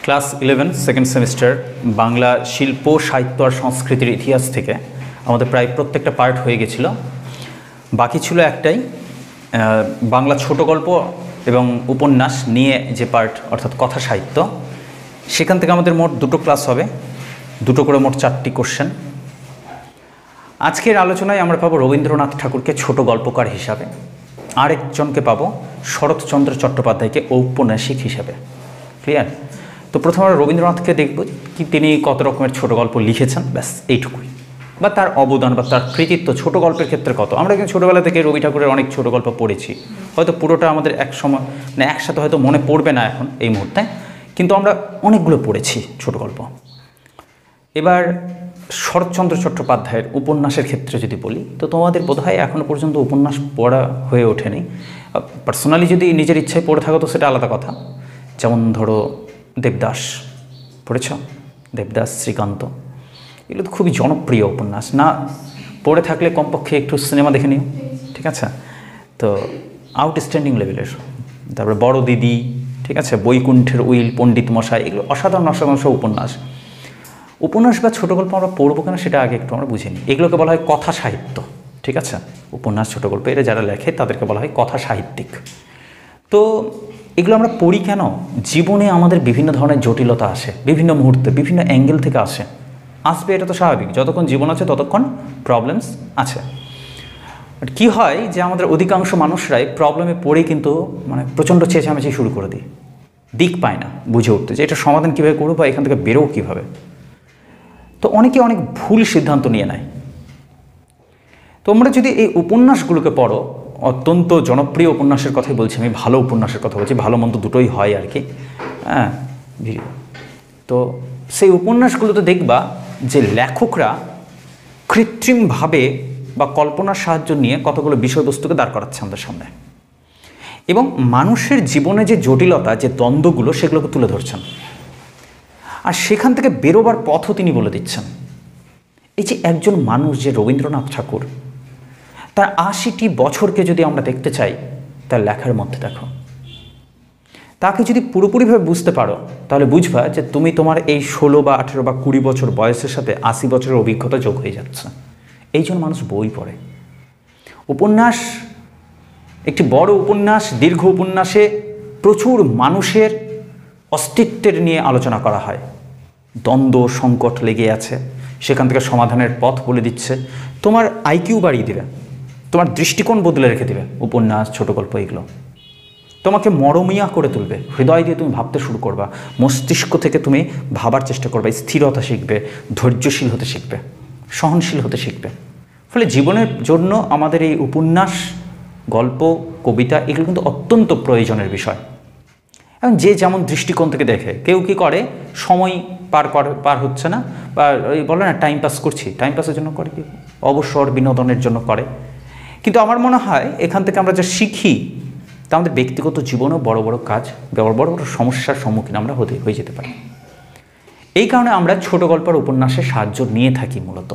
Class 11 second semester Bangla শিল্প সাহিত্য আর সংস্কৃতির ইতিহাস থেকে আমাদের প্রায় প্রত্যেকটা পার্ট হয়ে গেছিল। বাকি ছিল একটাই, বাংলা ছোট গল্প এবং উপন্যাস নিয়ে যে পার্ট, অর্থাৎ কথা সাহিত্য। সেখান থেকে আমাদের মোট দুটো ক্লাস হবে, দুটো করে মোট 4টি কোশ্চেন। আজকের আলোচনায় আমরা পাবো রবীন্দ্রনাথ ঠাকুরকে ছোট গল্পকার হিসাবে, আরেকজনকে পাবো শরৎচন্দ্র চট্টোপাধ্যায়কে ঔপন্যাসিক হিসাবে। ক্লিয়ার? তো প্রথমে আমরা রবীন্দ্রনাথকে দেখব কি তিনি কত রকমের ছোট গল্প লিখেছেন, ব্যাস এইটুকুই, বা তার অবদান বা তার কৃতিত্ব ছোট গল্পের ক্ষেত্রে কত। আমরা কিন্তু ছোটোবেলা থেকে রবি ঠাকুরের অনেক ছোট গল্প পড়েছি, হয়তো পুরোটা আমাদের এক সময় মানে একসাথে হয়তো মনে পড়বে না এখন এই মুহূর্তে, কিন্তু আমরা অনেকগুলো পড়েছি ছোট গল্প। এবার শরৎচন্দ্র চট্টোপাধ্যায়ের উপন্যাসের ক্ষেত্রে যদি বলি, তো তোমাদের বোধহয় এখনও পর্যন্ত উপন্যাস পড়া হয়ে ওঠেনি। পার্সোনালি যদি নিজের ইচ্ছায় পড়ে থাকো তো সেটা আলাদা কথা। যেমন ধরো দেবদাস পড়েছ, দেবদাস, শ্রীকান্ত, এগুলো তো খুবই জনপ্রিয় উপন্যাস। না পড়ে থাকলে কমপক্ষে একটু সিনেমা দেখে নিও, ঠিক আছে? তো আউটস্ট্যান্ডিং লেভেলের। তারপরে বড় দিদি, ঠিক আছে, বৈকুণ্ঠের উইল, পণ্ডিত মশাই, এগুলো অসাধারণ অসাধারণ সব উপন্যাস। উপন্যাস বা ছোটো গল্প আমরা পড়বো কেন সেটা আগে একটু আমরা বুঝে নিই। এগুলোকে বলা হয় কথা সাহিত্য, ঠিক আছে? উপন্যাস, ছোটো গল্প এরা যারা লেখে তাদেরকে বলা হয় কথা সাহিত্যিক। তো এগুলো আমরা পড়ি কেন? জীবনে আমাদের বিভিন্ন ধরনের জটিলতা আসে, বিভিন্ন মুহূর্তে বিভিন্ন অ্যাঙ্গেল থেকে আসবে, এটা তো স্বাভাবিক। যতক্ষণ জীবন আছে ততক্ষণ প্রবলেমস আছে। বাট কী হয় যে আমাদের অধিকাংশ মানুষরাই প্রবলেমে পড়েই কিন্তু মানে প্রচণ্ড চেঁচামেচি শুরু করে দিক পায় না বুঝে উঠতে যে এটা সমাধান কীভাবে করবো বা এখান থেকে বেরোও কীভাবে। তো অনেকে অনেক ভুল সিদ্ধান্ত নিয়ে নেয়। তোমরা যদি এই উপন্যাসগুলোকে পড়ো, অত্যন্ত জনপ্রিয় উপন্যাসের কথাই বলছি আমি, ভালো উপন্যাসের কথা বলছি, ভালো মন্দ দুটোই হয় আর কি, হ্যাঁ। তো সেই উপন্যাসগুলোতে দেখবা যে লেখকরা কৃত্রিমভাবে বা কল্পনার সাহায্য নিয়ে কতগুলো বিষয়বস্তুকে দাঁড় করাচ্ছে আমাদের সামনে, এবং মানুষের জীবনে যে জটিলতা, যে দ্বন্দ্বগুলো, সেগুলোকে তুলে ধরছেন, আর সেখান থেকে বেরোবার পথও তিনি বলে দিচ্ছেন। এই যে একজন মানুষ, যে রবীন্দ্রনাথ ঠাকুর, তার ৮০টি বছরকে যদি আমরা দেখতে চাই তার লেখার মধ্যে দেখো, তাকে যদি পুরোপুরিভাবে বুঝতে পারো তাহলে বুঝবা যে তুমি তোমার এই ১৬ বা ১৮ বা ২০ বছর বয়সের সাথে ৮০ বছরের অভিজ্ঞতা যোগ হয়ে যাচ্ছে। এই জন্য মানুষ বই পড়ে। উপন্যাস, একটি বড় উপন্যাস, দীর্ঘ উপন্যাসে প্রচুর মানুষের অস্তিত্বের নিয়ে আলোচনা করা হয়। দ্বন্দ্ব সংকট লেগে আছে, সেখান থেকে সমাধানের পথ বলে দিচ্ছে। তোমার আইকিউ বাড়িয়ে দেবে, তোমার দৃষ্টিকোণ বদলে রেখে দেবে উপন্যাস, ছোট গল্প, এগুলো তোমাকে মরমিয়া করে তুলবে। হৃদয় দিয়ে তুমি ভাবতে শুরু করবা, মস্তিষ্ক থেকে তুমি ভাবার চেষ্টা করবে, স্থিরতা শিখবে, ধৈর্যশীল হতে শিখবে, সহনশীল হতে শিখবে। ফলে জীবনের জন্য আমাদের এই উপন্যাস, গল্প, কবিতা, এগুলো কিন্তু অত্যন্ত প্রয়োজনের বিষয়। এবং যে যেমন দৃষ্টিকোণ থেকে দেখে, কেউ কী করে, সময় পার হচ্ছে না, বা বলে না টাইম পাস করছি, টাইম পাসের জন্য করে, কি অবসর বিনোদনের জন্য করে। কিন্তু আমার মনে হয় এখান থেকে আমরা যা শিখি তা আমাদের ব্যক্তিগত জীবনেও বড় বড় কাজ, বড় বড় সমস্যার সম্মুখীন আমরা হয়ে যেতে পারি। এই কারণে আমরা ছোট গল্পের উপন্যাসের সাহায্য নিয়ে থাকি মূলত।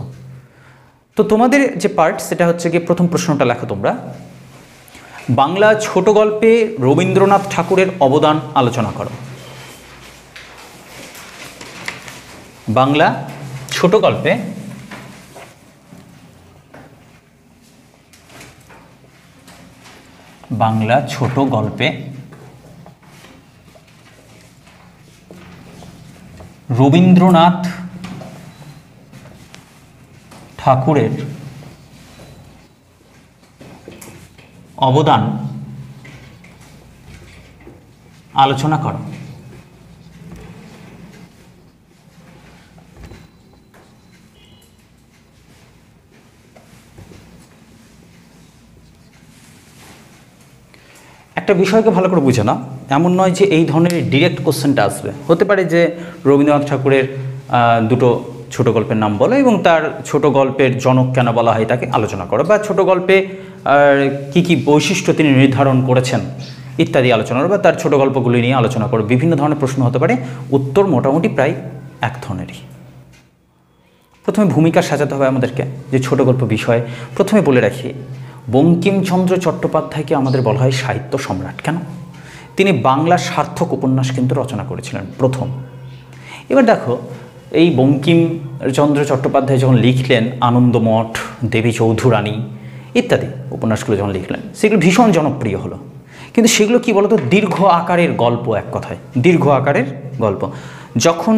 তো তোমাদের যে পার্ট, সেটা হচ্ছে গিয়ে প্রথম প্রশ্নটা লেখো তোমরা। বাংলা ছোট গল্পে রবীন্দ্রনাথ ঠাকুরের অবদান আলোচনা করো। বাংলা ছোট গল্পে রবীন্দ্রনাথ ঠাকুরের অবদান আলোচনা করো। একটা বিষয়কে ভালো করে বুঝে না, এমন নয় যে এই ধরনের ডিরেক্ট কোশ্চেনটা আসবে। হতে পারে যে রবীন্দ্রনাথ ঠাকুরের দুটো ছোট গল্পের নাম বলো এবং তার ছোট গল্পের জনক কেন বলা হয় তাকে আলোচনা করো, বা ছোট গল্পে কি কি বৈশিষ্ট্য তিনি নির্ধারণ করেছেন ইত্যাদি আলোচনা করো, বা তার ছোট গল্পগুলি নিয়ে আলোচনা করো। বিভিন্ন ধরনের প্রশ্ন হতে পারে, উত্তর মোটামুটি প্রায় এক ধরনেরই। প্রথমে ভূমিকা সাজাতে হবে আমাদেরকে যে ছোট গল্প বিষয়ে। প্রথমে বলে রাখি, বঙ্কিমচন্দ্র চট্টোপাধ্যায়কে আমাদের বলা হয় সাহিত্য সম্রাট। কেন? তিনি বাংলা সার্থক উপন্যাস কিন্তু রচনা করেছিলেন প্রথম, এবার দেখো, এই বঙ্কিমচন্দ্র চট্টোপাধ্যায় যখন লিখলেন আনন্দমঠ, দেবী চৌধুরানী ইত্যাদি উপন্যাসগুলো যখন লিখলেন, সেগুলো ভীষণ জনপ্রিয় হলো। কিন্তু সেগুলো কি বলতো, দীর্ঘ আকারের গল্প, এক কথায় দীর্ঘ আকারের গল্প। যখন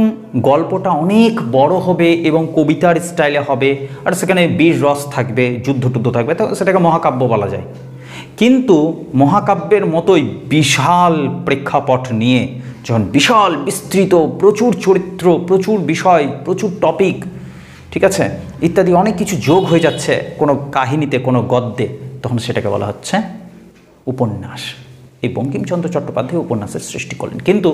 গল্পটা অনেক বড় হবে এবং কবিতার স্টাইলে হবে, আর সেখানে বীর রস থাকবে, যুদ্ধ টুদ্ধ থাকবে, তো সেটাকে মহাকাব্য বলা যায়। কিন্তু মহাকাব্যের মতোই বিশাল প্রেক্ষাপট নিয়ে যখন বিশাল বিস্তৃত, প্রচুর চরিত্র, প্রচুর বিষয়, প্রচুর টপিক, ঠিক আছে, ইত্যাদি অনেক কিছু যোগ হয়ে যাচ্ছে কোনো কাহিনীতে, কোনো গদ্যে, তখন সেটাকে বলা হচ্ছে উপন্যাস। এই বঙ্কিমচন্দ্র চট্টোপাধ্যায় উপন্যাসের সৃষ্টি করলেন। কিন্তু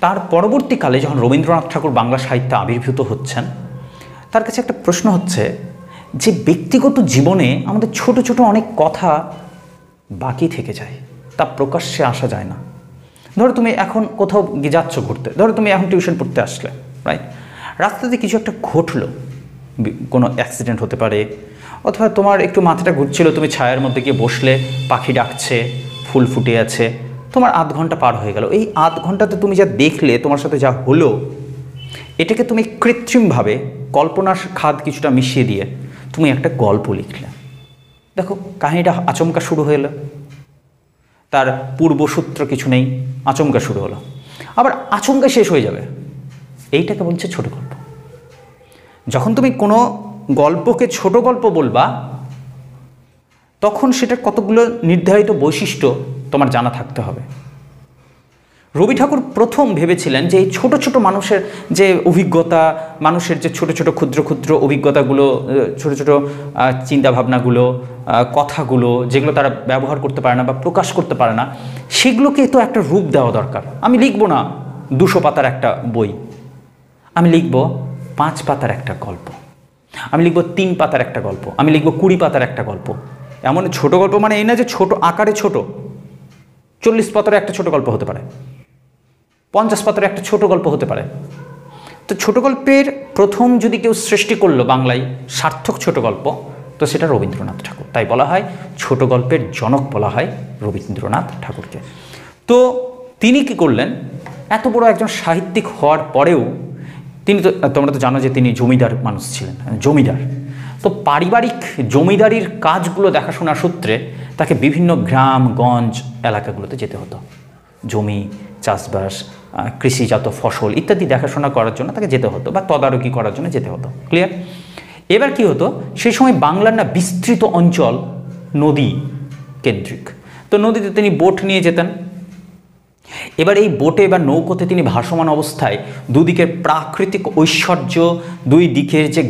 তার পরবর্তীকালে যখন রবীন্দ্রনাথ ঠাকুর বাংলা সাহিত্যে আবির্ভূত হচ্ছেন, তার কাছে একটা প্রশ্ন হচ্ছে যে ব্যক্তিগত জীবনে আমাদের ছোট ছোট অনেক কথা বাকি থেকে যায়, তা প্রকাশ্যে আসা যায় না। ধরো তুমি এখন কোথাও যাচ্ছ ঘুরতে, ধরো তুমি এখন টিউশন পড়তে আসলে, রাইট, রাস্তাতে কিছু একটা ঘটলো, কোনো অ্যাক্সিডেন্ট হতে পারে, অথবা তোমার একটু মাথাটা ঘুরছিল, তুমি ছায়ার মধ্যে গিয়ে বসলে, পাখি ডাকছে, ফুল ফুটে আছে, তোমার আধ ঘন্টা পার হয়ে গেল। এই আধ ঘন্টাতে তুমি যা দেখলে, তোমার সাথে যা হলো, এটাকে তুমি কৃত্রিমভাবে কল্পনার খাদ কিছুটা মিশিয়ে দিয়ে তুমি একটা গল্প লিখলে। দেখো, কাহিনীটা আচমকা শুরু হলো, তার পূর্বসূত্র কিছু নেই, আচমকা শুরু হলো, আবার আচমকা শেষ হয়ে যাবে। এইটাকে বলছে ছোট গল্প। যখন তুমি কোনো গল্পকে ছোট গল্প বলবা, তখন সেটার কতগুলো নির্ধারিত বৈশিষ্ট্য তোমার জানা থাকতে হবে। রবি ঠাকুর প্রথম ভেবেছিলেন যে এই ছোট ছোট মানুষের যে অভিজ্ঞতা, মানুষের যে ছোট ছোট ক্ষুদ্র ক্ষুদ্র অভিজ্ঞতাগুলো, ছোট ছোট চিন্তাভাবনাগুলো, কথাগুলো, যেগুলো তারা ব্যবহার করতে পারে না বা প্রকাশ করতে পারে না, সেগুলোকে তো একটা রূপ দেওয়া দরকার। আমি লিখব না 200 পাতার একটা বই, আমি লিখব 5 পাতার একটা গল্প, আমি লিখব 3 পাতার একটা গল্প, আমি লিখব 20 পাতার একটা গল্প। এমন ছোট গল্প মানে এই না যে ছোট আকারে ছোট, 40 পাতার একটা ছোট গল্প হতে পারে, 50 পাতার একটা ছোট গল্প হতে পারে। তো ছোট গল্পের প্রথম যদি কেউ সৃষ্টি করলো বাংলায় সার্থক ছোট গল্প, তো সেটা রবীন্দ্রনাথ ঠাকুর। তাই বলা হয় ছোট গল্পের জনক বলা হয় রবীন্দ্রনাথ ঠাকুরকে। তো তিনি কি করলেন, এত বড় একজন সাহিত্যিক হওয়ার পরেও তিনি তো, তোমরা তো জানো যে তিনি জমিদার মানুষ ছিলেন, জমিদার। তো পারিবারিক জমিদারির কাজগুলো দেখাশোনার সূত্রে তাকে বিভিন্ন গ্রামগঞ্জ এলাকাগুলোতে যেতে হতো, জমি চাষবাস, কৃষিজাত ফসল ইত্যাদি দেখাশোনা করার জন্য তাকে যেতে হতো, বা তদারকি করার জন্য যেতে হতো। ক্লিয়ার? এবার কি হতো, সেই সময় বাংলার না বিস্তৃত অঞ্চল নদী কেন্দ্রিক, তো নদীতে তিনি বোট নিয়ে যেতেন। এবার এই বোটে বা নৌকোতে তিনি ভাসমান অবস্থায় দুদিকের প্রাকৃতিক ঐশ্বর্য, দুই দিকের যে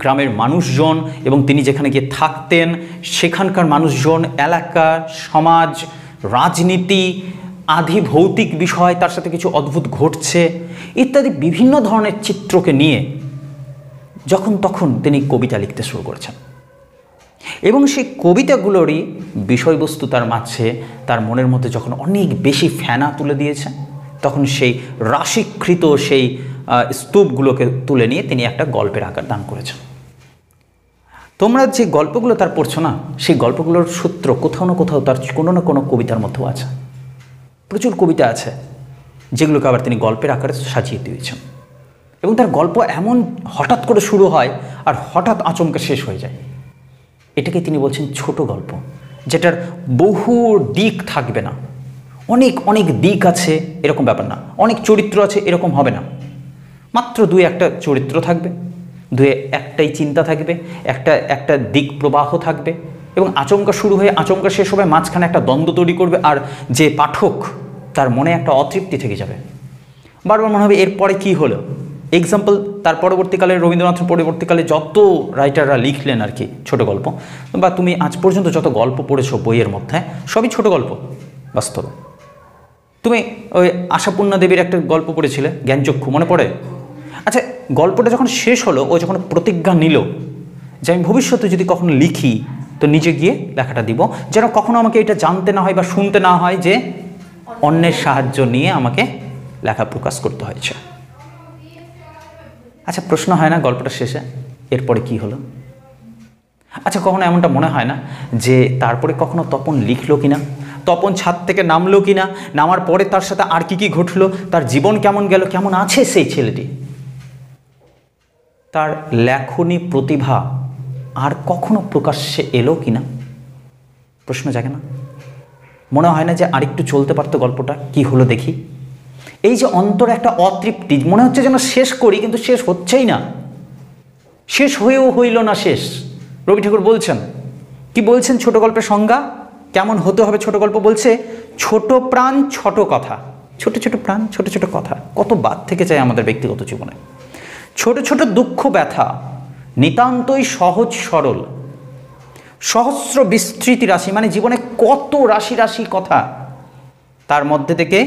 গ্রামের মানুষজন এবং তিনি যেখানে গিয়ে থাকতেন সেখানকার মানুষজন, এলাকা, সমাজ, রাজনীতি, আধি ভৌতিক বিষয়, তার সাথে কিছু অদ্ভুত ঘটছে ইত্যাদি বিভিন্ন ধরনের চিত্রকে নিয়ে যখন তখন তিনি কবিতা লিখতে শুরু করেছেন। এবং সেই কবিতাগুলোরই বিষয়বস্তু তার মাঝে, তার মনের মধ্যে যখন অনেক বেশি ফেনা তুলে দিয়েছে, তখন সেই রাশিকৃত সেই স্তূপগুলোকে তুলে নিয়ে তিনি একটা গল্পের আকার দান করেছেন। তোমরা যে গল্পগুলো তার পড়ছো না, সেই গল্পগুলোর সূত্র কোথাও না কোথাও তার কোনো না কোনো কবিতার মধ্যেও আছে। প্রচুর কবিতা আছে যেগুলোকে আবার তিনি গল্পের আকারে সাজিয়ে দিয়েছেন, এবং তার গল্প এমন হঠাৎ করে শুরু হয় আর হঠাৎ আচমকা শেষ হয়ে যায়। এটাকে তিনি বলছেন ছোট গল্প, যেটার বহু দিক থাকবে না, অনেক অনেক দিক আছে এরকম ব্যাপার না, অনেক চরিত্র আছে এরকম হবে না, মাত্র 2-1টা চরিত্র থাকবে, 2-1টাই চিন্তা থাকবে, একটা দিক প্রবাহ থাকবে, এবং আচমকা শুরু হয়ে আচমকা শেষ হবে, মাঝখানে একটা দ্বন্দ্ব তৈরি করবে, আর যে পাঠক তার মনে একটা অতৃপ্তি থেকে যাবে, বারবার মনে হবে এরপরে কি হলো। এক্সাম্পল, তার পরবর্তীকালে রবীন্দ্রনাথের পরবর্তীকালে যত রাইটাররা লিখলেন আর কি ছোট গল্প, বা তুমি আজ পর্যন্ত যত গল্প পড়েছো বইয়ের মধ্যে, সবই ছোট গল্প বাস্তবে। তুমি ওই আশাপূর্ণা দেবীর একটা গল্প পড়েছিলে জ্ঞানচক্ষু, মনে পড়ে? আচ্ছা, গল্পটা যখন শেষ হলো, ও যখন প্রতিজ্ঞা নিল যে আমি ভবিষ্যতে যদি কখনো লিখি তো নিজে গিয়ে লেখাটা দিব, যেন কখনো আমাকে এটা জানতে না হয় বা শুনতে না হয় যে অন্যের সাহায্য নিয়ে আমাকে লেখা প্রকাশ করতে হয়েছে। আচ্ছা, প্রশ্ন হয় না গল্পটা শেষে এরপরে কি হলো? আচ্ছা, কখনো এমনটা মনে হয় না যে তারপরে কখনো তপন লিখলো কিনা, তপন ছাদ থেকে নামলো কিনা, নামার পরে তার সাথে আর কি কি ঘটলো, তার জীবন কেমন গেল, কেমন আছে সেই ছেলেটি, তার লেখনী প্রতিভা আর কখনো প্রকাশ্যে এলো কিনা, প্রশ্ন জাগে না? মনে হয় না যে আরেকটু চলতে পারতো গল্পটা, কি হলো দেখি? এই যে অন্তরে একটা অতৃপ্তি, মনে হচ্ছে যেন শেষ করি, কিন্তু শেষ হচ্ছেই না, শেষ হয়েও হইল না শেষ। রবি ঠাকুর বলছেন, কি বলছেন ছোট গল্পের সংজ্ঞা কেমন হতে হবে? ছোট গল্প বলছে ছোট প্রাণ ছোট কথা, ছোট ছোট প্রাণ ছোট ছোট কথা। কত বাদ থেকে চাই আমাদের ব্যক্তিগত জীবনে, ছোট ছোট দুঃখ ব্যথা, নিতান্তই সহজ সরল, সহস্র বিস্তৃতি রাশি, মানে জীবনে কত রাশি রাশি কথা, তার মধ্যে থেকে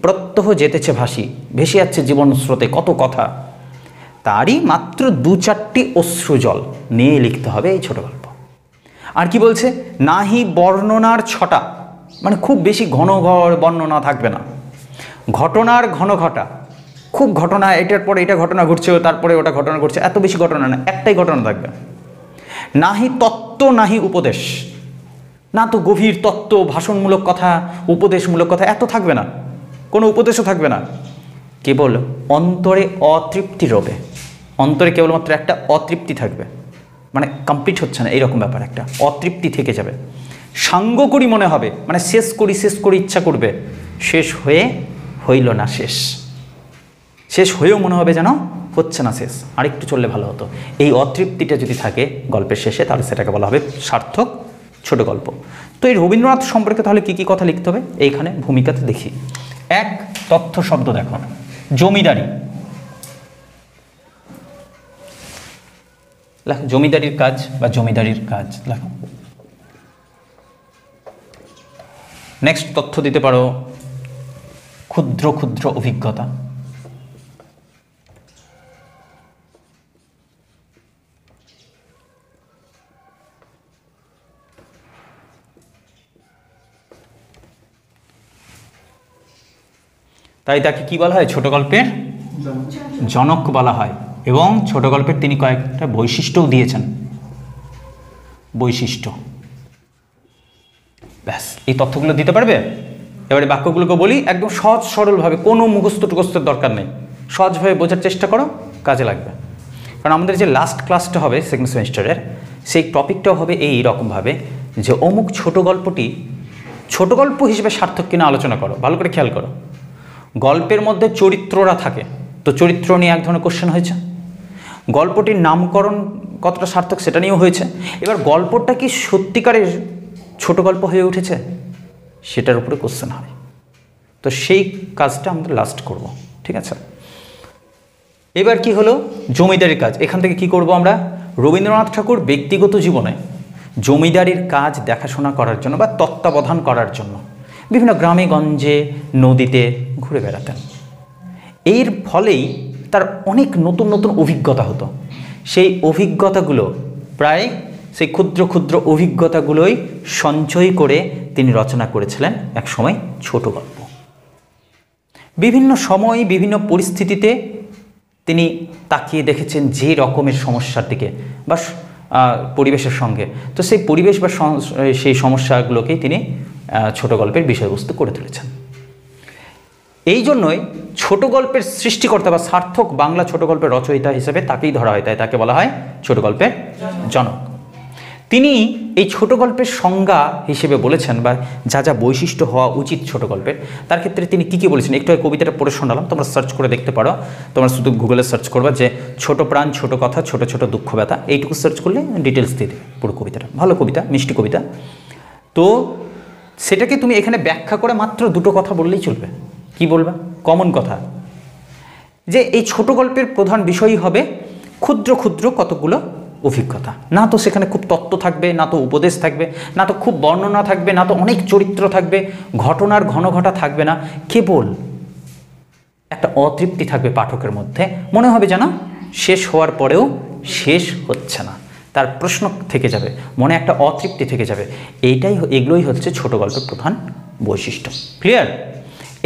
প্রত্যহ যেতেছে ভাসি, ভেসে যাচ্ছে জীবন স্রোতে কত কথা, তারই মাত্র 2-4টি অশ্রুজল নিয়ে লিখতে হবে এই ছোট গল্প। আর কি বলছে, নাহি বর্ণনার ছটা, মানে খুব বেশি ঘন বর্ণনা থাকবে না, ঘটনার ঘন ঘটা, খুব ঘটনা, এটার পরে এটা ঘটনা ঘটছে, তারপরে ওটা ঘটনা ঘটছে, এত বেশি ঘটনা না, একটাই ঘটনা থাকবে। নাহি তত্ত্ব নাহি উপদেশ, না তো গভীর তত্ত্ব, ভাষণমূলক কথা, উপদেশমূলক কথা, এত থাকবে না, কোনো উপদেশও থাকবে না, কেবল অন্তরে অতৃপ্তি রবে, অন্তরে কেবলমাত্র একটা অতৃপ্তি থাকবে, মানে কমপ্লিট হচ্ছে না এইরকম ব্যাপার, একটা অতৃপ্তি থেকে যাবে, সাঙ্গ করি মনে হবে, মানে শেষ করি ইচ্ছা করবে, শেষ হয়ে হইল না শেষ, শেষ হয়েও মনে হবে যেন হচ্ছে না শেষ, আরেকটু চললে ভালো হতো। এই অতৃপ্তিটা যদি থাকে গল্পের শেষে, তাহলে সেটাকে বলা হবে সার্থক ছোট গল্প। তো এই রবীন্দ্রনাথ সম্পর্কে তাহলে কি কি কথা লিখতে হবে এইখানে ভূমিকাতে দেখি। এক, তথ্য শব্দ দেখো, জমিদারি, লেখো জমিদারির কাজ বা জমিদারির কাজ লেখো। নেক্সট তথ্য দিতে পারো ক্ষুদ্র ক্ষুদ্র অভিজ্ঞতা, তাই তাকে কি বলা হয়? ছোট গল্পের জনক বলা হয়। এবং ছোট গল্পের তিনি কয়েকটা বৈশিষ্ট্যও দিয়েছেন, বৈশিষ্ট্য, ব্যাস এই তথ্যগুলো দিতে পারবে। এবারে বাক্যগুলোকে বলি একদম সহজ সরলভাবে, কোনো মুখস্থ টুখস্থের দরকার নেই, সহজভাবে বোঝার চেষ্টা করো, কাজে লাগবে। কারণ আমাদের যে লাস্ট ক্লাসটা হবে সেকেন্ড সেমিস্টারের, সেই টপিকটাও হবে এই রকমভাবে যে অমুক ছোট গল্পটি ছোট গল্প হিসেবে সার্থক কিনা আলোচনা করো। ভালো করে খেয়াল করো, গল্পের মধ্যে চরিত্ররা থাকে, তো চরিত্র নিয়ে এক ধরনের কোশ্চেন হয়েছে, গল্পটির নামকরণ কতটা সার্থক সেটা নিয়েও হয়েছে। এবার গল্পটা কি সত্যিকারের ছোট গল্প হয়ে উঠেছে সেটার উপরে কোশ্চেন হবে, তো সেই কাজটা আমরা লাস্ট করব, ঠিক আছে? এবার কি হলো জমিদারির কাজ। এখান থেকে কি করব আমরা? রবীন্দ্রনাথ ঠাকুর ব্যক্তিগত জীবনে জমিদারির কাজ দেখাশোনা করার জন্য বা তত্ত্বাবধান করার জন্য বিভিন্ন গ্রামে গঞ্জে নদীতে ঘুরে বেড়াতেন। এর ফলেই তার অনেক নতুন নতুন অভিজ্ঞতা হতো। সেই অভিজ্ঞতাগুলো প্রায় সেই ক্ষুদ্র ক্ষুদ্র অভিজ্ঞতাগুলোই সঞ্চয় করে তিনি রচনা করেছিলেন এক সময় ছোট গল্প। বিভিন্ন সময় বিভিন্ন পরিস্থিতিতে তিনি তাকিয়ে দেখেছেন যে রকমের সমস্যার দিকে বা পরিবেশের সঙ্গে, তো সেই পরিবেশ বা সেই সমস্যাগুলোকেই তিনি ছোট গল্পের বিষয়বস্তু করে তুলেছেন। এই জন্যই ছোট গল্পের সৃষ্টিকর্তা বা সার্থক বাংলা ছোট গল্পের রচয়িতা হিসেবে তাকেই ধরা হয়, তাই তাকে বলা হয় ছোট গল্পের জনক। তিনি এই ছোট গল্পের সংজ্ঞা হিসেবে বলেছেন বা যা যা বৈশিষ্ট্য হওয়া উচিত ছোট গল্পের, তার ক্ষেত্রে তিনি কী কী বলেছেন একটু কবিতাটা পড়ে শোনালাম, তোমরা সার্চ করে দেখতে পারো। তোমরা শুধু গুগলে সার্চ করবা যে ছোট প্রাণ ছোট কথা ছোট ছোট দুঃখ ব্যথা, এইটুকু সার্চ করলে ডিটেলস দিয়ে দেবে পুরো কবিতাটা। ভালো কবিতা, মিষ্টি কবিতা। তো সেটাকে তুমি এখানে ব্যাখ্যা করে মাত্র দুটো কথা বললেই চলবে। কি বলবা? কমন কথা, যে এই ছোট গল্পের প্রধান বিষয়ই হবে ক্ষুদ্র ক্ষুদ্র কতগুলো অভিজ্ঞতা। না তো সেখানে খুব তত্ত্ব থাকবে, না তো উপদেশ থাকবে, না তো খুব বর্ণনা থাকবে, না তো অনেক চরিত্র থাকবে, ঘটনার ঘন ঘটা থাকবে না, কেবল একটা অতৃপ্তি থাকবে পাঠকের মধ্যে। মনে হবে যেন শেষ হওয়ার পরেও শেষ হচ্ছে না, তার প্রশ্ন থেকে যাবে, মনে একটা অতৃপ্তি থেকে যাবে। এগুলোই হচ্ছে ছোট গল্পের প্রধান বৈশিষ্ট্য। ক্লিয়ার?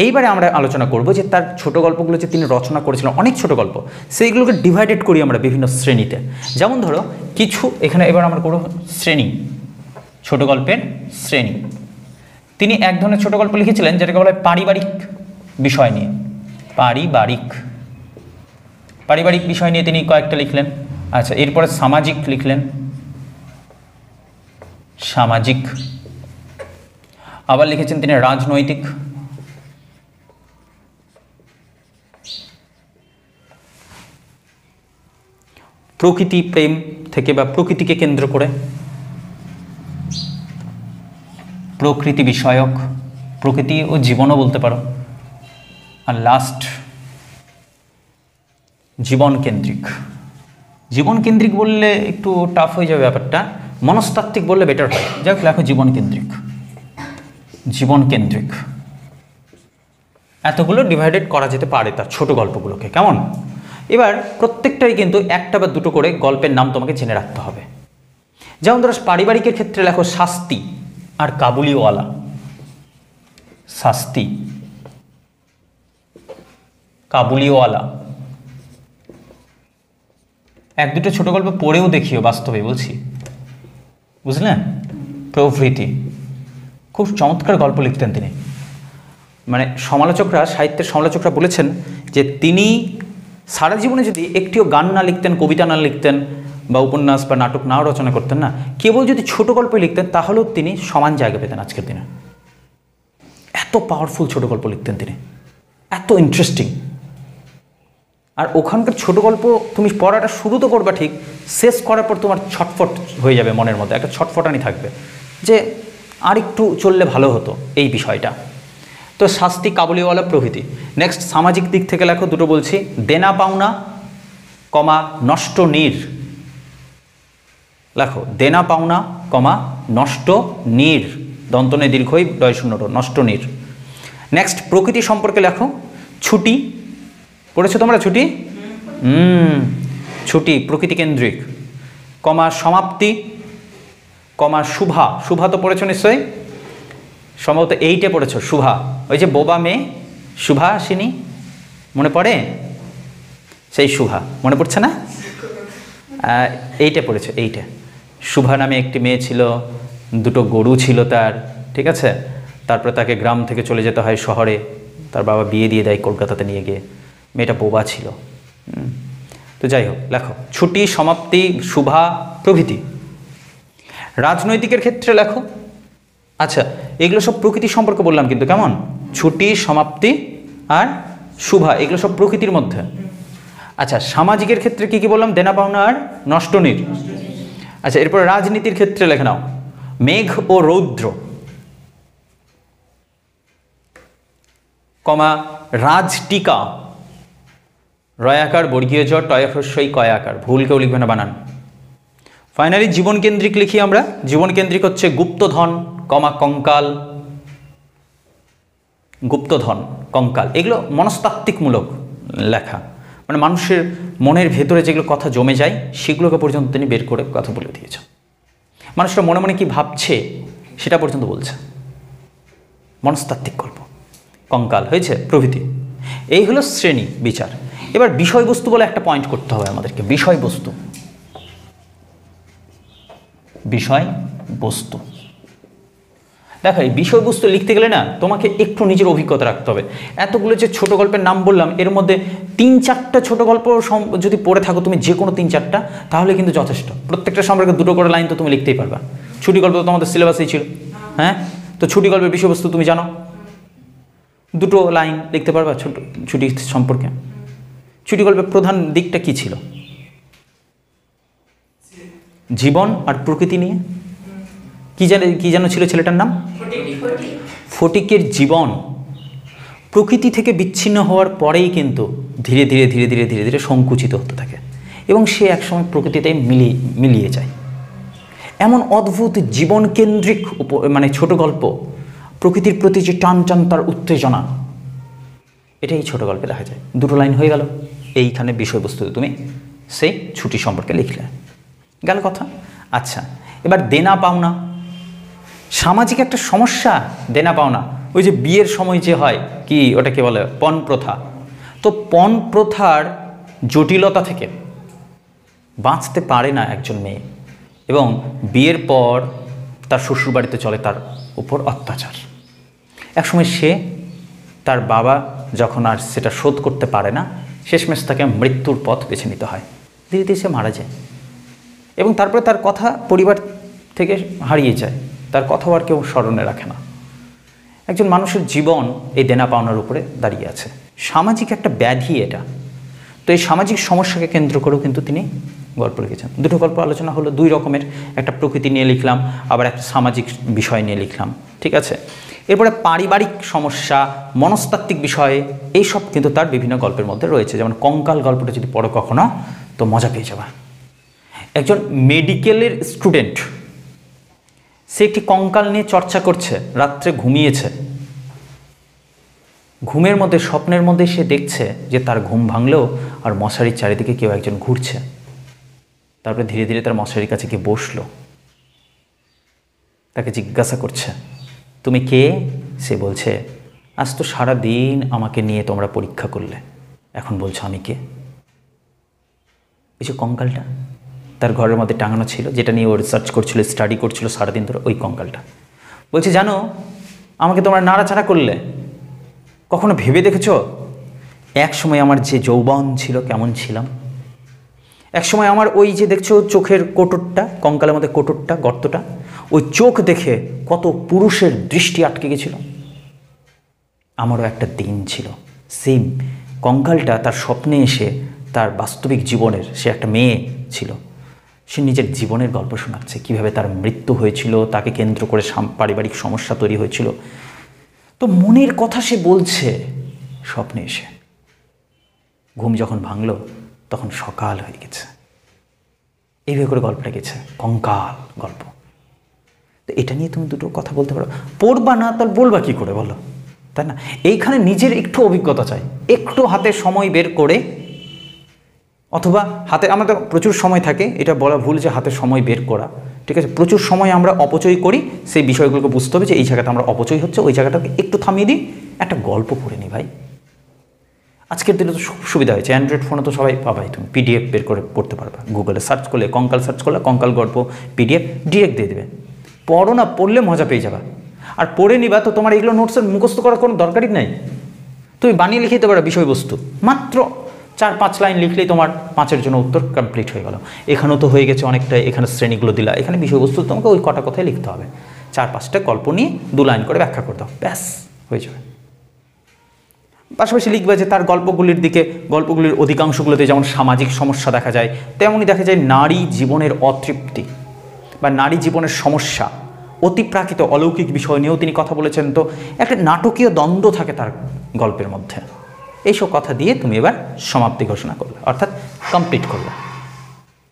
এইবারে আমরা আলোচনা করব যে তার ছোট গল্পগুলো যে তিনি রচনা করেছিলেন, অনেক ছোট গল্প, সেইগুলোকে ডিভাইডেড করি আমরা বিভিন্ন শ্রেণীতে। যেমন ধরো কিছু, এখানে এবার আমরা করব শ্রেণী, ছোট গল্পের শ্রেণী। তিনি এক ধরনের ছোট গল্প লিখেছিলেন যেটাকে বলা হয় পারিবারিক বিষয় নিয়ে। পারিবারিক বিষয় নিয়ে তিনি কয়েকটা লিখলেন। আচ্ছা, এরপরে সামাজিক লিখলেন, সামাজিক। আবার লিখেছেন তিনি রাজনৈতিক, প্রকৃতি প্রেম থেকে বা প্রকৃতিকে কেন্দ্র করে, প্রকৃতি বিষয়ক, প্রকৃতি ও জীবনও বলতে পারো। আর লাস্ট জীবন কেন্দ্রিক। জীবন কেন্দ্রিক বললে একটু টাফ হয়ে যাবে ব্যাপারটা, মনস্তাত্ত্বিক বললে বেটার হয়। যাই হোক, লেখো জীবন কেন্দ্রিক। জীবন কেন্দ্রিক এতগুলো ডিভাইডেড করা যেতে পারে তার ছোট গল্পগুলোকে, কেমন? এবার প্রত্যেকটাই কিন্তু একটা বা দুটো করে গল্পের নাম তোমাকে জেনে রাখতে হবে। যেমন ধরো পারিবারিকের ক্ষেত্রে লেখো শাস্তি আর কাবুলিওয়ালা। শাস্তি, কাবুলিওয়ালা। এক দুটো ছোট গল্প পড়েও দেখিও, বাস্তবে বলছি, বুঝলেন? প্রভৃতি। খুব চমৎকার গল্প লিখতেন তিনি। মানে সমালোচকরা, সাহিত্যের সমালোচকরা বলেছেন যে তিনি সারা জীবনে যদি একটিও গান না লিখতেন, কবিতা না লিখতেন, বা উপন্যাস বা নাটক নাও রচনা করতেন না, কেবল যদি ছোট গল্পই লিখতেন তাহলেও তিনি সমান জায়গা পেতেন আজকের দিনে। এত পাওয়ারফুল ছোট গল্প লিখতেন তিনি, এত ইন্টারেস্টিং। আর ওখানকার ছোট গল্প তুমি পড়াটা শুরু তো করবা ঠিক, শেষ করার পর তোমার ছটফট হয়ে যাবে, মনের মধ্যে একটা ছটফটানি থাকবে যে আর একটু চললে ভালো হতো এই বিষয়টা। তো শাস্তি, কাবুলিওয়ালা প্রভৃতি। নেক্সট সামাজিক দিক থেকে লেখো দুটো বলছি, দেনা পাওনা, নষ্ট নীর। লেখো দেনা পাওনা, নষ্ট নীর, দন্তনে দীর্ঘই ডয় শূন্য নষ্ট নীর। নেক্সট প্রকৃতি সম্পর্কে লেখো ছুটি। পড়েছো তোমরা ছুটি? ছুটি প্রকৃতি কেন্দ্রিক, সমাপ্তি, শুভা। শুভা তো পড়েছো নিশ্চয়ই, সম্ভবত 8-এ পড়েছো শুভা। ওই যে বোবা মেয়ে শুভাসিনী, মনে পড়ে? সেই শুভা মনে পড়ছে না? 8-এ পড়েছো, 8-এ। শুভা নামে একটি মেয়ে ছিল, দুটো গরু ছিল তার, ঠিক আছে? তারপরে তাকে গ্রাম থেকে চলে যেতে হয় শহরে, তার বাবা বিয়ে দিয়ে দেয় কলকাতাতে নিয়ে গিয়ে। মেয়েটা বোবা ছিল। তো যাই হোক, লেখো ছুটি, সমাপ্তি, শুভা প্রভৃতি। রাজনৈতিকের ক্ষেত্রে লেখো, আচ্ছা এগুলো সব প্রকৃতি সম্পর্কে বললাম কিন্তু, কেমন? ছুটি, সমাপ্তি আর শুভা, এগুলো সব প্রকৃতির মধ্যে। আচ্ছা সামাজিকের ক্ষেত্রে কি কি বললাম? দেনা পাওনা আর নষ্ট নীর। আচ্ছা এরপর রাজনীতির ক্ষেত্রে লেখে নাও মেঘ ও রৌদ্র, রাজটিকা, রয়াকার বর্গীয় জ, টয়ফস্যই কয়াকার, ভুল কেউ লিখবে না, বানান। ফাইনালি জীবন কেন্দ্রিক লিখি আমরা। জীবন কেন্দ্রিক হচ্ছে গুপ্তধন, কঙ্কাল, গুপ্তধন, কঙ্কাল। এগুলো মনস্তাত্ত্বিকমূলক লেখা, মানে মানুষের মনের ভেতরে যেগুলো কথা জমে যায় সেগুলোকে পর্যন্ত তিনি বের করে কথা বলে দিয়েছেন। মানুষরা মনে মনে কি ভাবছে সেটা পর্যন্ত বলছে, মনস্তাত্ত্বিক গল্প। কঙ্কাল হয়েছে প্রভৃতি। এই হলো শ্রেণী বিচার। এবার বিষয়বস্তু বলে একটা পয়েন্ট করতে হবে আমাদেরকে। বিষয়বস্তু, বিষয়বস্তু। দেখো এই বিষয়বস্তু লিখতে গেলে না তোমাকে একটু নিজের অভিজ্ঞতা রাখতে হবে। এতগুলো যে ছোট গল্পের নাম বললাম, এর মধ্যে 3-4টা ছোট গল্প যদি পড়ে থাকো তুমি, যে কোনো 3-4টা, তাহলে কিন্তু যথেষ্ট। প্রত্যেকটা সম্পর্কে দুটো করে লাইন তো তুমি লিখতেই পারবা। ছুটি গল্প তো তোমাদের সিলেবাসেই ছিল, হ্যাঁ? তো ছুটি গল্পের বিষয়বস্তু তুমি জানো, দুটো লাইন লিখতে পারবা ছুটি সম্পর্কে। ছুটি গল্পের প্রধান দিকটা কি ছিল? জীবন আর প্রকৃতি নিয়ে। কি যেন ছিল ছেলেটার নাম? ফটিকের জীবন প্রকৃতি থেকে বিচ্ছিন্ন হওয়ার পরেই কিন্তু ধীরে ধীরে ধীরে ধীরে ধীরে ধীরে সংকুচিত হতে থাকে এবং সে একসময় প্রকৃতিতে মিলিয়ে যায়। এমন অদ্ভুত জীবনকেন্দ্রিক মানে ছোট গল্প, প্রকৃতির প্রতি যে টান তার উত্তেজনা, এটাই ছোট গল্পে দেখা যায়। দুটো লাইন হয়ে গেল, এইখানে বিষয়বস্তু তুমি সেই ছুটি সম্পর্কে লিখলে, গেল কথা। আচ্ছা এবার দেনা পাওনা, সামাজিক একটা সমস্যা দেনা পাওনা। ওই যে বিয়ের সময় যে হয় কি, ওটাকে বলে পণ প্রথা। তো পণ প্রথার জটিলতা থেকে বাঁচতে পারে না একজন মেয়ে, এবং বিয়ের পর তার শ্বশুরবাড়িতে চলে তার উপর অত্যাচার। একসময় সে তার বাবা যখন আর সেটা শোধ করতে পারে না, শেষমেশ তাকে মৃত্যুর পথ বেছে নিতে হয়, ধীরে ধীরে সে মারা যায় এবং তারপরে তার কথা পরিবার থেকে হারিয়ে যায়, তার কথাও আর কেউ স্মরণে রাখে না। একজন মানুষের জীবন এই দেনা পাওনার উপরে দাঁড়িয়ে আছে। সামাজিক একটা ব্যাধি এটা। তো এই সামাজিক সমস্যাকে কেন্দ্র করেও কিন্তু তিনি গল্প লিখেছেন। দুটো গল্প আলোচনা হলো, দুই রকমের, একটা প্রকৃতি নিয়ে লিখলাম, আবার একটা সামাজিক বিষয় নিয়ে লিখলাম, ঠিক আছে। এরপরে পারিবারিক সমস্যা, মনস্তাত্ত্বিক বিষয়ে এইসব কিন্তু তার বিভিন্ন গল্পের মধ্যে রয়েছে। যেমন কঙ্কাল গল্পটা যদি পড়ো কখনো, তো মজা পেয়ে যাবা। একজন মেডিকেলের স্টুডেন্ট, সে একটি কঙ্কাল নিয়ে চর্চা করছে, রাত্রে ঘুমিয়েছে, ঘুমের মধ্যে স্বপ্নের মধ্যে সে দেখছে যে তার ঘুম ভাঙলেও আর মশারির চারিদিকে কেউ একজন ঘুরছে। তারপরে ধীরে ধীরে তার মশারির কাছে গিয়ে বসলো, তাকে জিজ্ঞাসা করছে, তুমি কে? সে বলছে, আজ তো সারা দিন আমাকে নিয়ে তোমরা পরীক্ষা করলে, এখন বলছো আমি কে? এই যে কঙ্কালটা তার ঘরের মধ্যে টাঙানো ছিল, যেটা নিয়ে ও রিসার্চ করছিল, স্টাডি করছিল সারাদিন ধরে, ওই কঙ্কালটা। বলছে, জানো আমাকে তোমরা নাড়াচাড়া করলে, কখনো ভেবে দেখেছো এক সময় আমার যে যৌবন ছিল কেমন ছিলাম? এক সময় আমার ওই যে দেখছো চোখের কোটরটা, কঙ্কালের মধ্যে কোটরটা, গর্তটা, ওই চোখ দেখে কত পুরুষের দৃষ্টি আটকে গেছিল। আমারও একটা দিন ছিল সেম। কঙ্কালটা তার স্বপ্নে এসে তার বাস্তবিক জীবনের, সে একটা মেয়ে ছিল, সে নিজের জীবনের গল্প শোনাচ্ছে, কীভাবে তার মৃত্যু হয়েছিল, তাকে কেন্দ্র করে পারিবারিক সমস্যা তৈরি হয়েছিল। তো মনের কথা সে বলছে স্বপ্নে এসে। ঘুম যখন ভাঙল তখন সকাল হয়ে গেছে। এইভাবে করে গল্পটা গেছে, কঙ্কাল গল্প। তো এটা নিয়ে তুমি দুটো কথা বলতে পারো, পড়বা না তাহলে বলবা কী করে বলো, তাই না? এইখানে নিজের একটু অভিজ্ঞতা চাই, একটু হাতে সময় বের করে, অথবা হাতে আমাদের প্রচুর সময় থাকে, এটা বলা ভুল যে হাতে সময় বের করা, ঠিক আছে। প্রচুর সময় আমরা অপচয় করি, সেই বিষয়গুলোকে বুঝতে হবে যে এই জায়গাটা আমরা অপচয় হচ্ছে, ওই জায়গাটাকে একটু থামিয়ে দিই, একটা গল্প পড়ে নিই ভাই। আজকের দিনে তো সুবিধা হয়েছে, অ্যান্ড্রয়েড ফোনে তো সবাই পাবাই, তুমি পিডিএফ বের করে পড়তে পারবা। গুগলে সার্চ করলে, কঙ্কাল সার্চ করলে, কঙ্কাল গল্প পিডিএফ ডিরেক্ট দিয়ে দেবে। পড়ো না, পড়লে মজা পেয়ে যাবা। আর পড়ে নিবা তো তোমার এগুলো নোটসের মুখস্থ করার কোনো দরকারই নাই, তুমি বানিয়ে লিখে দিতে পারো বিষয়বস্তু, মাত্র 4-5 লাইন লিখলেই তোমার 5-এর জন্য উত্তর কমপ্লিট হয়ে গেল। এখানেও তো হয়ে গেছে অনেকটা, এখানে শ্রেণীগুলো দিলা, এখানে বিষয়বস্তু তোমাকে ওই কটা কথাই লিখতে হবে, 4-5টা গল্প নিয়ে 2 লাইন করে ব্যাখ্যা করে দাও, ব্যাস হয়ে যাবে। পাশাপাশি লিখবে যে তার গল্পগুলির অধিকাংশগুলোতে যেমন সামাজিক সমস্যা দেখা যায়, তেমনই দেখা যায় নারী জীবনের অতৃপ্তি বা নারী জীবনের সমস্যা, অতিপ্রাকৃত অলৌকিক বিষয় নিয়েও তিনি কথা বলেছেন। তো একটা নাটকীয় দ্বন্দ্ব থাকে তার গল্পের মধ্যে। এইসব কথা দিয়ে তুমি এবার সমাপ্তি ঘোষণা করলে, অর্থাৎ কমপ্লিট করলে।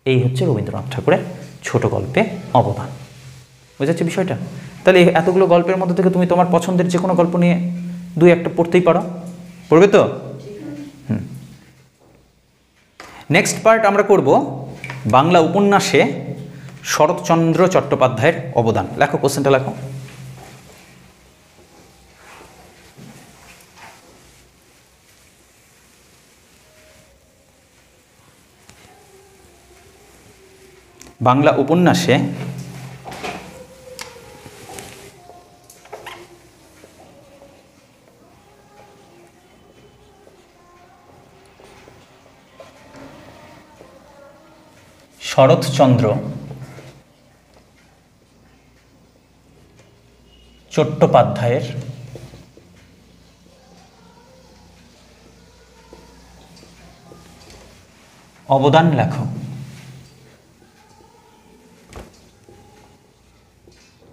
এই হচ্ছে রবীন্দ্রনাথ ঠাকুরের ছোট গল্পে অবদান। বুঝাচ্ছে বিষয়টা? তাহলে এতগুলো গল্পের মধ্যে থেকে তুমি তোমার পছন্দের যে কোনো গল্প নিয়ে 2-1টা পড়তেই পারো, পড়বে তো? নেক্সট পার্ট আমরা করব বাংলা উপন্যাসে শরৎচন্দ্র চট্টোপাধ্যায়ের অবদান। লেখো, কোশ্চেনটা লেখো। বাংলা উপন্যাসে শরৎচন্দ্র চট্টোপাধ্যায়ের অবদান লেখো।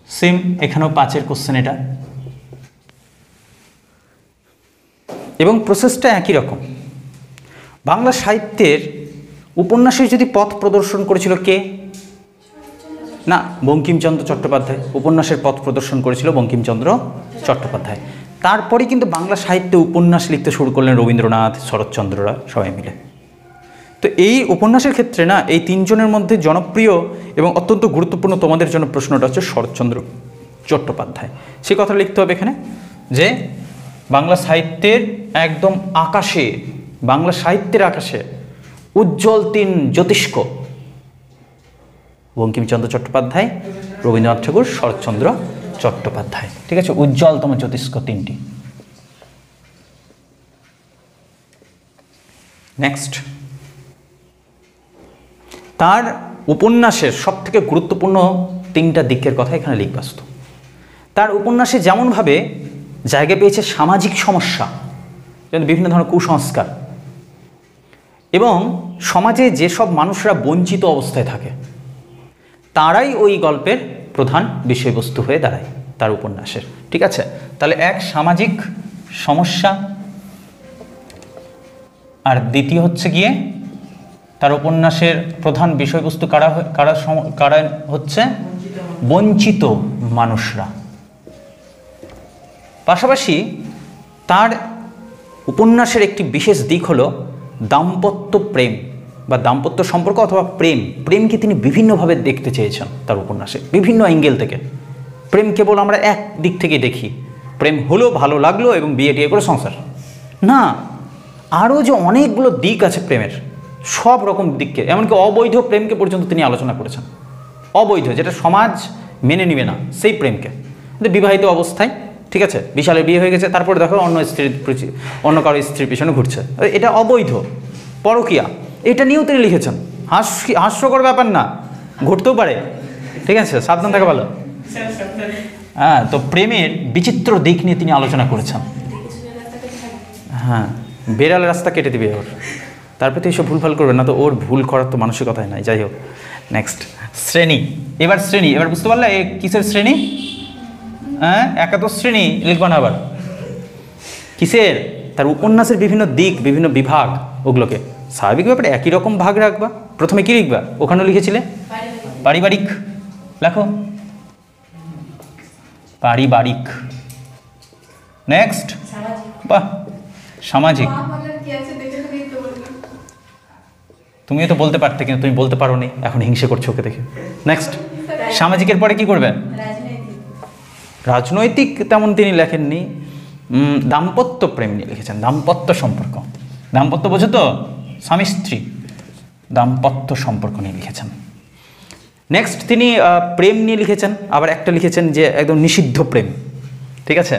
সেম, এখানেও 5-এর কোশ্চেন এটা, এবং প্রসেসটা একই রকম। বাংলা সাহিত্যের উপন্যাসে যদি পথ প্রদর্শন করেছিল কে? না, বঙ্কিমচন্দ্র চট্টোপাধ্যায়। উপন্যাসের পথ প্রদর্শন করেছিল বঙ্কিমচন্দ্র চট্টোপাধ্যায়। তারপরে কিন্তু বাংলা সাহিত্যে উপন্যাস লিখতে শুরু করলেন রবীন্দ্রনাথ, শরৎচন্দ্ররা সবাই মিলে। তো এই উপন্যাসের ক্ষেত্রে না, এই 3 জনের মধ্যে জনপ্রিয় এবং অত্যন্ত গুরুত্বপূর্ণ তোমাদের জন্য প্রশ্নটা হচ্ছে শরৎচন্দ্র চট্টোপাধ্যায়। সে কথা লিখতে হবে এখানে যে বাংলা সাহিত্যের একদম আকাশে, বাংলা সাহিত্যের আকাশে উজ্জ্বল 3 জ্যোতিষ্ক, বঙ্কিমচন্দ্র চট্টোপাধ্যায়, রবীন্দ্রনাথ ঠাকুর, শরৎচন্দ্র চট্টোপাধ্যায়। ঠিক আছে, উজ্জ্বলতম জ্যোতিষ্ক তিনটি। নেক্সট, তার উপন্যাসের সবথেকে গুরুত্বপূর্ণ তিনটা দিকের কথা এখানে লিখবাস্ত। তার উপন্যাসে যেমনভাবে জায়গা পেয়েছে সামাজিক সমস্যা, যেমন বিভিন্ন ধরনের কুসংস্কার, এবং সমাজে যেসব মানুষরা বঞ্চিত অবস্থায় থাকে তারাই ওই গল্পের প্রধান বিষয়বস্তু হয়ে দাঁড়ায় তার উপন্যাসের। ঠিক আছে, তাহলে এক সামাজিক সমস্যা, আর দ্বিতীয় হচ্ছে গিয়ে তার উপন্যাসের প্রধান বিষয়বস্তু কারা হচ্ছে বঞ্চিত মানুষরা। পাশাপাশি তার উপন্যাসের একটি বিশেষ দিক হলো দাম্পত্য প্রেম বা দাম্পত্য সম্পর্ক অথবা প্রেমকে তিনি বিভিন্নভাবে দেখতে চেয়েছেন তার উপন্যাসে, বিভিন্ন অ্যাঙ্গেল থেকে। প্রেম কেবল আমরা এক দিক থেকে দেখি, প্রেম হলো, ভালো লাগলো এবং বিয়ে টিয়ে করে সংসার, না, আরও যে অনেকগুলো দিক আছে প্রেমের, সব রকম দিককে, এমনকি অবৈধ প্রেমকে পর্যন্ত তিনি আলোচনা করেছেন। অবৈধ, যেটা সমাজ মেনে নিবে না, সেই প্রেমকে, কিন্তু বিবাহিত অবস্থায়, ঠিক আছে, বিশালের বিয়ে হয়ে গেছে, তারপরে দেখো অন্য কারো স্ত্রীর পিছনে ঘুরছে, এটা অবৈধ, পরকীয়া, এটা নিয়েও তিনি লিখেছেন। হাস্যকর ব্যাপার না, ঘটতেও পারে, ঠিক আছে, সাবধান থাকা ভালো। হ্যাঁ, তো প্রেমের বিচিত্র দিক নিয়ে তিনি আলোচনা করেছেন। হ্যাঁ, বেড়ালের রাস্তা কেটে দিবে ওর, তারপরে তো এইসব ভুলভাল করবে না, তো ওর ভুল করার তো মানসিকতাই নাই। যাই হোক, নেক্সট, শ্রেণী। এবার বুঝতে পারলে কিসের শ্রেণী? হ্যাঁ, একাদশ শ্রেণী লিখবা না আবার, কিসের? তার উপন্যাসের বিভিন্ন দিক, বিভিন্ন বিভাগ, ওগুলোকে স্বাভাবিক ব্যাপারে একই রকম ভাগ রাখবা। প্রথমে কি লিখবা? ওখানেও লিখেছিলে পারিবারিক, লেখো পারিবারিক। নেক্সট, বাহ, সামাজিক। তুমিও তো বলতে পারতে, কিন্তু তুমি বলতে পারো নি, এখন হিংসে করছো ওকে দেখে। নেক্সট, সামাজিকের পরে কি করবে? রাজনৈতিক তেমন তিনি লেখেননি, দাম্পত্য প্রেম নিয়ে লিখেছেন, দাম্পত্য সম্পর্ক। দাম্পত্য বোঝো তো, স্বামী স্ত্রী, দাম্পত্য সম্পর্ক নিয়ে লিখেছেন। নেক্সট, তিনি প্রেম নিয়ে লিখেছেন, আবার একটা লিখেছেন যে একদম নিষিদ্ধ প্রেম। ঠিক আছে,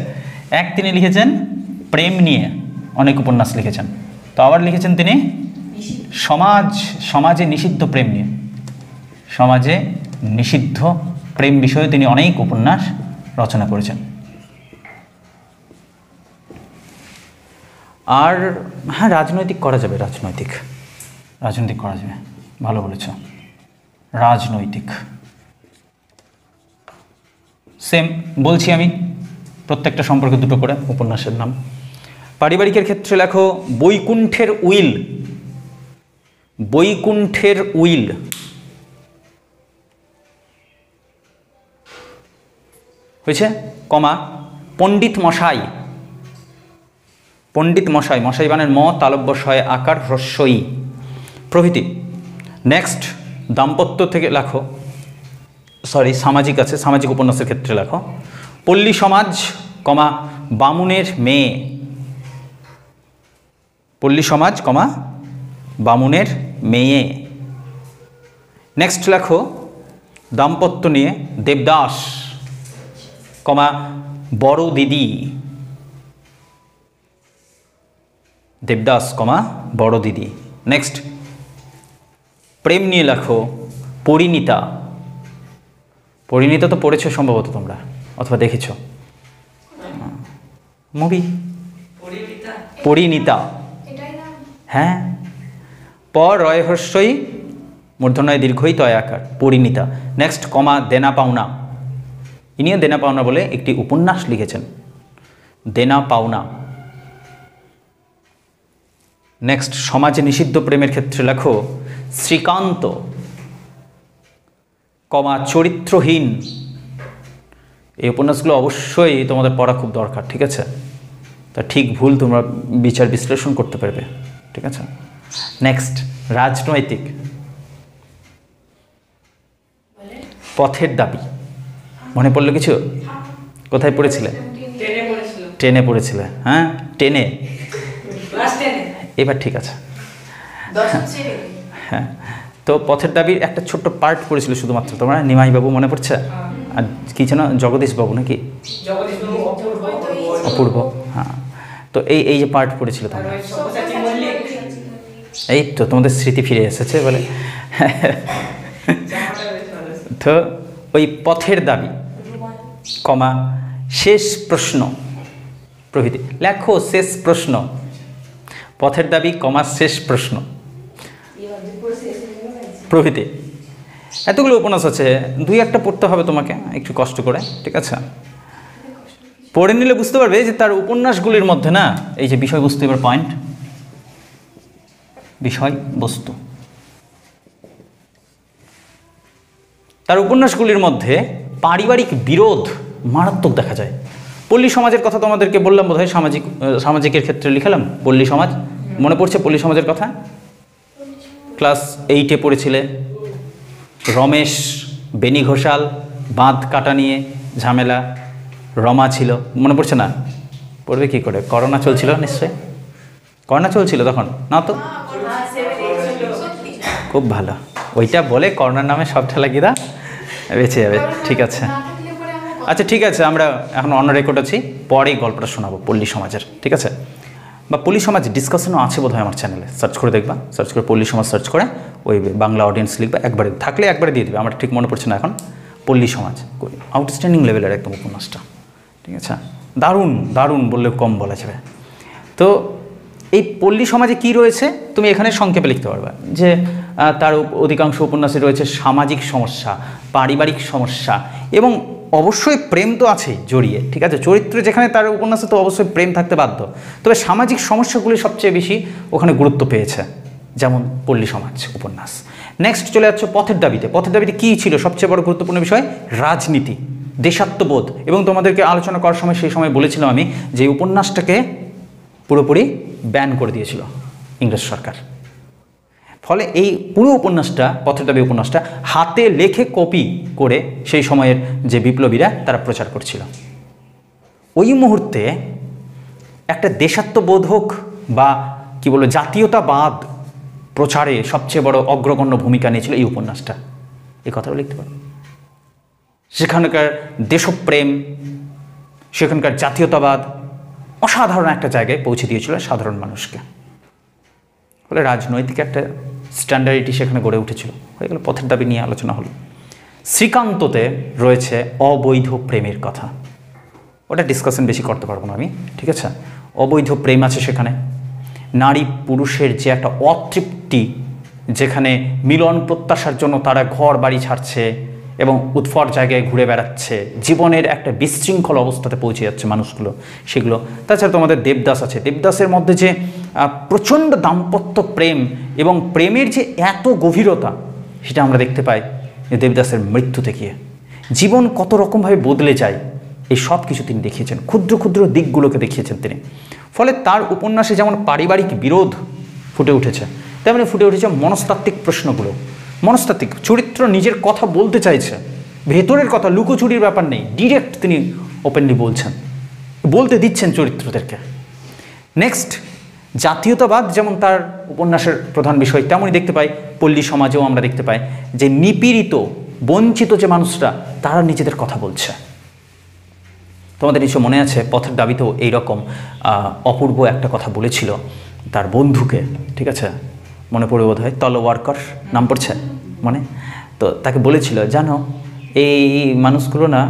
তিনি লিখেছেন প্রেম নিয়ে অনেক উপন্যাস লিখেছেন। তো আবার লিখেছেন তিনি সমাজে নিষিদ্ধ প্রেম নিয়ে, সমাজে নিষিদ্ধ প্রেম বিষয়ে তিনি অনেক উপন্যাস রচনা করেছেন। আর হ্যাঁ, রাজনৈতিক করা যাবে, রাজনৈতিক করা যাবে, ভালো বলেছ। রাজনৈতিক সেম বলছি আমি, প্রত্যেকটা সম্পর্কে দুটো করে উপন্যাসের নাম। পারিবারিকের ক্ষেত্রে লেখো বৈকুণ্ঠের উইল। বৈকুণ্ঠের উইল, হয়েছে, কমা, পণ্ডিত মশাই। পণ্ডিত মশাই, মশাই বানের ম, তালব্য শয় আকার, হ্রস্বই প্রভৃতি। নেক্সট, দাম্পত্য থেকে লেখো, সামাজিক আছে, সামাজিক উপন্যাসের ক্ষেত্রে লেখো পল্লী সমাজ, কমা, বামুনের মেয়ে। পল্লী সমাজ, কমা, বামুনের মেয়ে। নেক্সট লেখো দাম্পত্য নিয়ে দেবদাস, কমা, বড় দিদি। দেবদাস, কমা, বড় দিদি। নেক্সট, প্রেম নিয়ে লেখো পরিণীতা। পরিণীতা তো পড়েছো সম্ভবত তোমরা, অথবা দেখেছো মুভি পরিণীতা। হ্যাঁ, পর রয় হ্রস্বই মূর্ধন্যয় দীর্ঘই তয় আকার, পরিণীতা। নেক্সট, কমা, দেনা পাওনা। ইনিও দেনা পাওনা বলে একটি উপন্যাস লিখেছেন, দেনা পাওনা। নেক্সট, সমাজে নিষিদ্ধ প্রেমের ক্ষেত্রে লেখো শ্রীকান্ত, কমা, চরিত্রহীন। এই উপন্যাসগুলো অবশ্যই তোমাদের পড়া খুব দরকার, ঠিক আছে? তা ঠিক ভুল তোমরা বিচার বিশ্লেষণ করতে পারবে, ঠিক আছে? নেক্সট, রাজনৈতিক। পথের দাবি, মনে পড়লো কিছু? কোথায় পড়েছিলে? টেনে পড়েছিলে? হ্যাঁ, টেনে, এবার ঠিক আছে। হ্যাঁ, তো পথের দাবির একটা ছোট্ট পার্ট পড়েছিল শুধুমাত্র তোমরা, নিমাই বাবু, মনে পড়ছে? আর কি যেন জগদীশবাবু নাকি অপূর্ব, হ্যাঁ। তো এই যে পার্ট পড়েছিল তোমরা, এই তো তোমাদের স্মৃতি ফিরে এসেছে বলে। তো ওই পথের দাবি কমা শেষ প্রশ্ন প্রভৃতি, লেখো শেষ প্রশ্ন, পথের দাবি কমা শেষ প্রশ্ন প্রভৃতি, এতগুলো উপন্যাস আছে। দুই একটা পড়তে হবে তোমাকে একটু কষ্ট করে, ঠিক আছে? পড়ে নিলে বুঝতে পারবে যে তার উপন্যাসগুলির মধ্যে না, এই যে বিষয়বস্তু, এবার পয়েন্ট, বিষয়বস্তু, তার উপন্যাসগুলির মধ্যে পারিবারিক বিরোধ মারাত্মক দেখা যায়। পল্লী সমাজের কথা তোমাদেরকে বললাম বোধহয়, সামাজিকের ক্ষেত্রে লিখালাম পল্লী সমাজ, মনে পড়ছে পল্লী সমাজের কথা? ক্লাস 8-এ পড়েছিলে। রমেশ, বেনি ঘোষাল, বাঁধ কাটা নিয়ে ঝামেলা, রমা ছিল, মনে পড়ছে না? পড়বে কি করে? করোনা চলছিল নিশ্চয়ই, করোনা চলছিল তখন না? তো খুব ভালো, ওইটা বলে করোনার নামে সব ঠেলা গিরা বেঁচে যাবে, ঠিক আছে? আচ্ছা ঠিক আছে, আমরা এখন অন রেকর্ড আছি, পরে গল্পটা শোনাবো পল্লী সমাজের, ঠিক আছে? বা পল্লী সমাজ ডিসকাশনও আছে বোধহয় আমার চ্যানেলে, সার্চ করে দেখবা, সার্চ করে পল্লী সমাজ সার্চ করে ওই বাংলা অডিয়েন্স লিখবা, একবারে থাকলে একবারে দিয়ে দেবে, আমার ঠিক মনে পড়ছে না এখন। পল্লী সমাজ আউটস্ট্যান্ডিং লেভেলের একদম উপন্যাসটা, ঠিক আছে? দারুণ দারুণ বললে কম বলা যাবে। তো এই পল্লী সমাজে কি রয়েছে তুমি এখানে সংক্ষেপে লিখতে পারবা যে তার অধিকাংশ উপন্যাসে রয়েছে সামাজিক সমস্যা, পারিবারিক সমস্যা, এবং অবশ্যই প্রেম তো আছেই জড়িয়ে, ঠিক আছে? চরিত্র যেখানে, তার উপন্যাসে তো অবশ্যই প্রেম থাকতে বাধ্য, তবে সামাজিক সমস্যাগুলি সবচেয়ে বেশি ওখানে গুরুত্ব পেয়েছে, যেমন পল্লী সমাজ উপন্যাস। নেক্সট চলে যাচ্ছে পথের দাবিতে। পথের দাবিতে কী ছিল সবচেয়ে বড় গুরুত্বপূর্ণ বিষয়? রাজনীতি, দেশাত্মবোধ। এবং তোমাদেরকে আলোচনা করার সময় সেই সময় বলেছিলাম আমি যে উপন্যাসটাকে পুরোপুরি ব্যান করে দিয়েছিল ইংরেজ সরকার। ফলে এই পুরো উপন্যাসটা, পথের দাবি উপন্যাসটা হাতে লেখে কপি করে সেই সময়ের যে বিপ্লবীরা তারা প্রচার করছিল। ওই মুহূর্তে একটা দেশাত্মবোধক বা কি বলবো জাতীয়তাবাদ প্রচারে সবচেয়ে বড় অগ্রগণ্য ভূমিকা নিয়েছিল এই উপন্যাসটা। এই কথাটা লিখতে পারো। সেখানকার দেশপ্রেম, সেখানকার জাতীয়তাবাদ অসাধারণ একটা জায়গায় পৌঁছে দিয়েছিল সাধারণ মানুষকে। ফলে রাজনৈতিক একটা স্ট্যান্ডার্ডিটি সেখানে গড়ে উঠেছিল। হয়ে গেল, পথের দাবি নিয়ে আলোচনা হলো। শ্রীকান্ততে রয়েছে অবৈধ প্রেমের কথা, ওটা ডিসকাশন বেশি করতে পারবো না আমি, ঠিক আছে? অবৈধ প্রেম আছে সেখানে, নারী পুরুষের যে একটা অতৃপ্তি, যেখানে মিলন প্রত্যাশার জন্য তারা ঘর বাড়ি ছাড়ছে এবং উৎফট জায়গায় ঘুরে বেড়াচ্ছে, জীবনের একটা বিশৃঙ্খল অবস্থাতে পৌঁছে যাচ্ছে মানুষগুলো, সেগুলো। তাছাড়া তোমাদের দেবদাস আছে, দেবদাসের মধ্যে যে প্রচণ্ড দাম্পত্য প্রেম এবং প্রেমের যে এত গভীরতা, সেটা আমরা দেখতে পাই যে দেবদাসের মৃত্যুতে গিয়ে জীবন কত রকমভাবে বদলে যায়, এই সব কিছু তিনি দেখিয়েছেন, ক্ষুদ্র ক্ষুদ্র দিকগুলোকে দেখিয়েছেন তিনি। ফলে তার উপন্যাসে যেমন পারিবারিক বিরোধ ফুটে উঠেছে, তেমনি ফুটে উঠেছে মনস্তাত্ত্বিক প্রশ্নগুলো। মনস্তাত্ত্বিক চরিত্র নিজের কথা বলতে চাইছে, ভেতরের কথা, লুকোচুরির ব্যাপার নেই, ডিরেক্ট তিনি ওপেনলি বলছেন, বলতে দিচ্ছেন চরিত্রদেরকে। নেক্সট, জাতীয়তাবাদ যেমন তার উপন্যাসের প্রধান বিষয়, তেমনই দেখতে পাই পল্লী সমাজেও আমরা দেখতে পাই যে নিপীড়িত বঞ্চিত যে মানুষরা, তারা নিজেদের কথা বলছে। তোমাদের নিশ্চয় মনে আছে পথের দাবিতেও এইরকম অপূর্ব একটা কথা বলেছিল তার বন্ধুকে, ঠিক আছে? মনে পড়ে বোধ হয়, তলওয়ারকর নাম পড়ছে মানে? তো তাকে বলেছিল, জানো এই মানুষগুলো না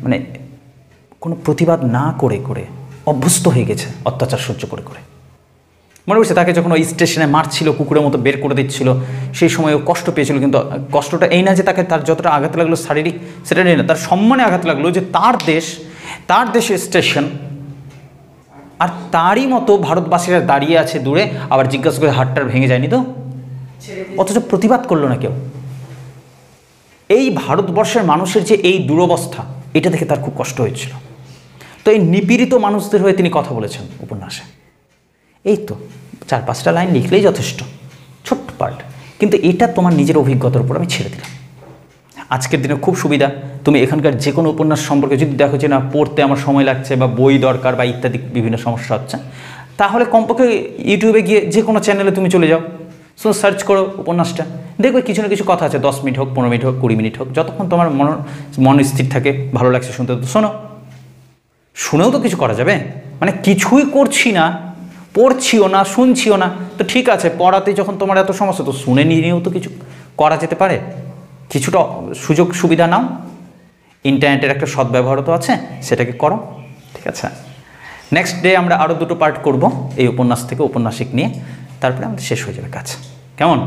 মানে কোনো প্রতিবাদ না করে করে অভ্যস্ত হয়ে গেছে অত্যাচার সহ্য করে করে। মনে পড়ছে তাকে যখন ওই স্টেশনে মারছিল, কুকুরের মতো বের করে দিচ্ছিল, সেই সময় ও কষ্ট পেয়েছিল। কিন্তু কষ্টটা এই না যে তাকে তার যতটা আঘাত লাগলো শারীরিক, সেটা নেই না, তার সম্মানে আঘাত লাগলো যে তার দেশ, তার দেশের স্টেশন, আর তারই মতো ভারতবাসীরা দাঁড়িয়ে আছে দূরে, আবার জিজ্ঞাসা করে হাতটার ভেঙে যায়নি তো, অথচ প্রতিবাদ করলো না কেউ। এই ভারতবর্ষের মানুষের যে এই দুরবস্থা, এটা দেখে তার খুব কষ্ট হয়েছিল। তো এই নিপীড়িত মানুষদের হয়ে তিনি কথা বলেছেন উপন্যাসে। এই তো 4-5টা লাইন লিখলেই যথেষ্ট, ছোট্ট পার্ট, কিন্তু এটা তোমার নিজের অভিজ্ঞতার উপর আমি ছেড়ে দিলাম। আজকের দিনে খুব সুবিধা, তুমি এখানকার যে কোনো উপন্যাস সম্পর্কে যদি দেখো যে না পড়তে আমার সময় লাগছে বা বই দরকার বা ইত্যাদি বিভিন্ন সমস্যা হচ্ছে, তাহলে কমপক্ষে ইউটিউবে গিয়ে যে কোনো চ্যানেলে তুমি চলে যাও, সো সার্চ করো উপন্যাসটা, দেখবে কিছু না কিছু কথা আছে, 10 মিনিট হোক, 15 মিনিট হোক, 20 মিনিট হোক, যতক্ষণ তোমার মন স্থির থাকে, ভালো লাগছে শুনতে, তো শোনো। শুনেও তো কিছু করা যাবে, মানে কিছুই করছি না, পড়ছিও না, শুনছিও না, তো ঠিক আছে, পড়াতে যখন তোমার এত সমস্যা, তো শুনে নিয়েও তো কিছু করা যেতে পারে। কিছুটা সুযোগ সুবিধা নাও, ইন্টারনেটের একটা সদ্ব্যবহারও তো আছে, সেটাকে করো। ঠিক আছে, নেক্সট ডে আমরা আরও 2টো পার্ট করব এই উপন্যাস থেকে, ঔপন্যাসিক নিয়ে, তারপরে আমাদের শেষ হয়ে যাবে কাজ। কেমন?